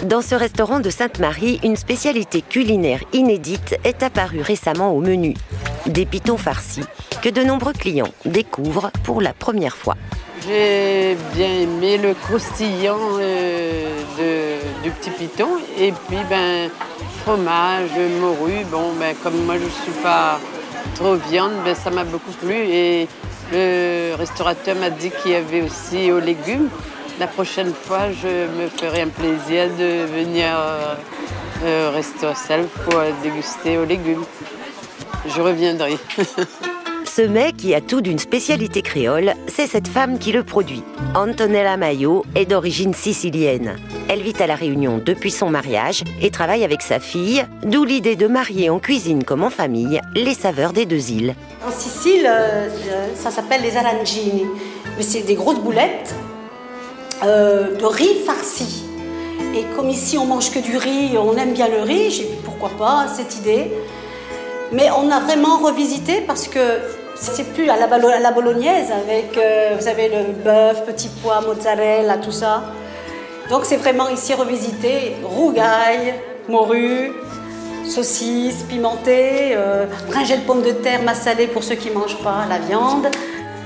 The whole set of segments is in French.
Dans ce restaurant de Sainte-Marie, une spécialité culinaire inédite est apparue récemment au menu. Des pitons farcis que de nombreux clients découvrent pour la première fois. J'ai bien aimé le croustillant du petit piton et puis fromage, morue. Comme moi je ne suis pas trop viande, ça m'a beaucoup plu et le restaurateur m'a dit qu'il y avait aussi aux légumes. La prochaine fois, je me ferai un plaisir de venir au Resto Self pour déguster aux légumes. Je reviendrai. Ce mets qui a tout d'une spécialité créole, c'est cette femme qui le produit. Antonella Mayo est d'origine sicilienne. Elle vit à La Réunion depuis son mariage et travaille avec sa fille, d'où l'idée de marier en cuisine comme en famille les saveurs des deux îles. En Sicile, ça s'appelle les arancini. Mais c'est des grosses boulettes de riz farci. Et comme ici on mange que du riz, on aime bien le riz, j'ai dit pourquoi pas cette idée. Mais on a vraiment revisité parce que c'est plus à la bolognaise avec, vous savez, le bœuf, petit pois, mozzarella, tout ça. Donc c'est vraiment ici revisité, rougail, morue, saucisses pimentées, brinjelles pommes de terre massalées pour ceux qui ne mangent pas la viande.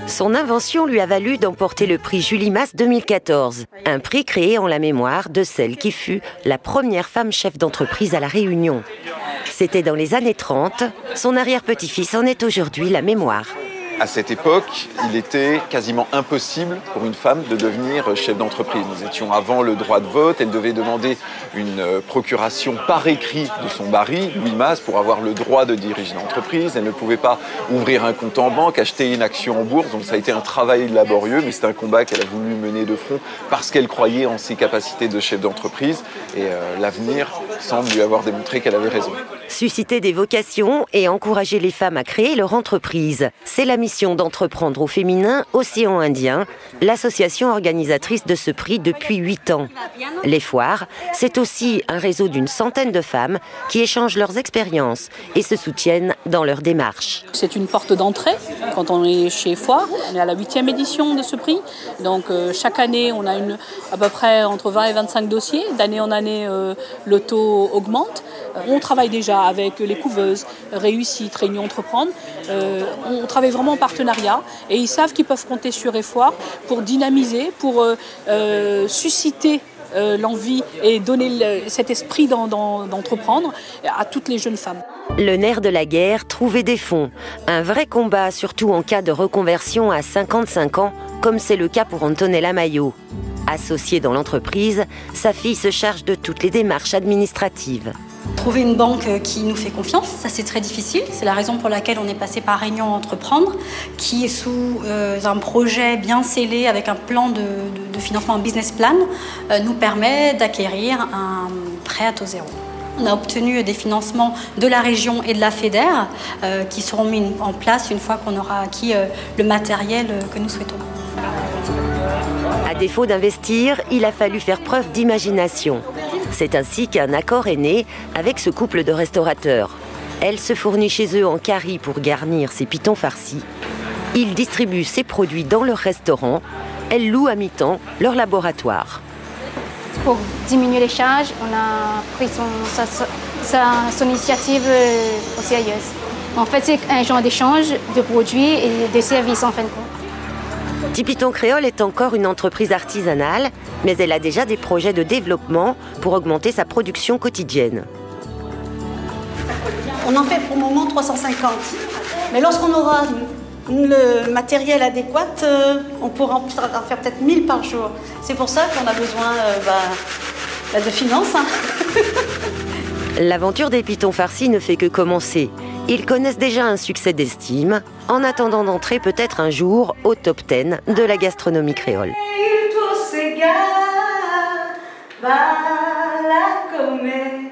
Son invention lui a valu d'emporter le prix Julie Mas 2014, un prix créé en la mémoire de celle qui fut la première femme chef d'entreprise à La Réunion. C'était dans les années 30, son arrière-petit-fils en est aujourd'hui la mémoire. À cette époque, il était quasiment impossible pour une femme de devenir chef d'entreprise. Nous étions avant le droit de vote, elle devait demander une procuration par écrit de son mari, Louis Mas, pour avoir le droit de diriger l'entreprise. Elle ne pouvait pas ouvrir un compte en banque, acheter une action en bourse, donc ça a été un travail laborieux, mais c'est un combat qu'elle a voulu mener de front parce qu'elle croyait en ses capacités de chef d'entreprise et l'avenir semble lui avoir démontré qu'elle avait raison. Susciter des vocations et encourager les femmes à créer leur entreprise, c'est la mission d'Entreprendre au féminin Océan Indien, l'association organisatrice de ce prix depuis 8 ans. Les foires, c'est aussi un réseau d'une centaine de femmes qui échangent leurs expériences et se soutiennent dans leur démarche. C'est une porte d'entrée quand on est chez Foire. On est à la 8e édition de ce prix. Donc chaque année, on a à peu près entre 20 et 25 dossiers. D'année en année, le taux augmente. On travaille déjà avec les couveuses, Réussite, Réunion Entreprendre. On travaille vraiment en partenariat et ils savent qu'ils peuvent compter sur Foire pour dynamiser, pour susciter l'envie et donner cet esprit d'entreprendre à toutes les jeunes femmes. Le nerf de la guerre, trouver des fonds. Un vrai combat, surtout en cas de reconversion à 55 ans, comme c'est le cas pour Antonella Mayo. Associée dans l'entreprise, sa fille se charge de toutes les démarches administratives. Trouver une banque qui nous fait confiance, ça c'est très difficile. C'est la raison pour laquelle on est passé par Réunion Entreprendre, qui est sous un projet bien scellé avec un plan de financement, un business plan, nous permet d'acquérir un prêt à taux zéro. On a obtenu des financements de la région et de la FEDER qui seront mis en place une fois qu'on aura acquis le matériel que nous souhaitons. À défaut d'investir, il a fallu faire preuve d'imagination. C'est ainsi qu'un accord est né avec ce couple de restaurateurs. Elle se fournit chez eux en curry pour garnir ses pitons farcis. Ils distribuent ses produits dans leur restaurant. Elle loue à mi-temps leur laboratoire. Pour diminuer les charges, on a pris son initiative au sérieux. En fait, c'est un genre d'échange de produits et de services en fin de compte. Tipiton Créole est encore une entreprise artisanale, mais elle a déjà des projets de développement pour augmenter sa production quotidienne. On en fait pour le moment 350. Mais lorsqu'on aura le matériel adéquat, on pourra en faire peut-être 1000 par jour. C'est pour ça qu'on a besoin de finances. L'aventure des pitons farcis ne fait que commencer. Ils connaissent déjà un succès d'estime, en attendant d'entrer peut-être un jour au top 10 de la gastronomie créole. Il faut se gars, va la commer.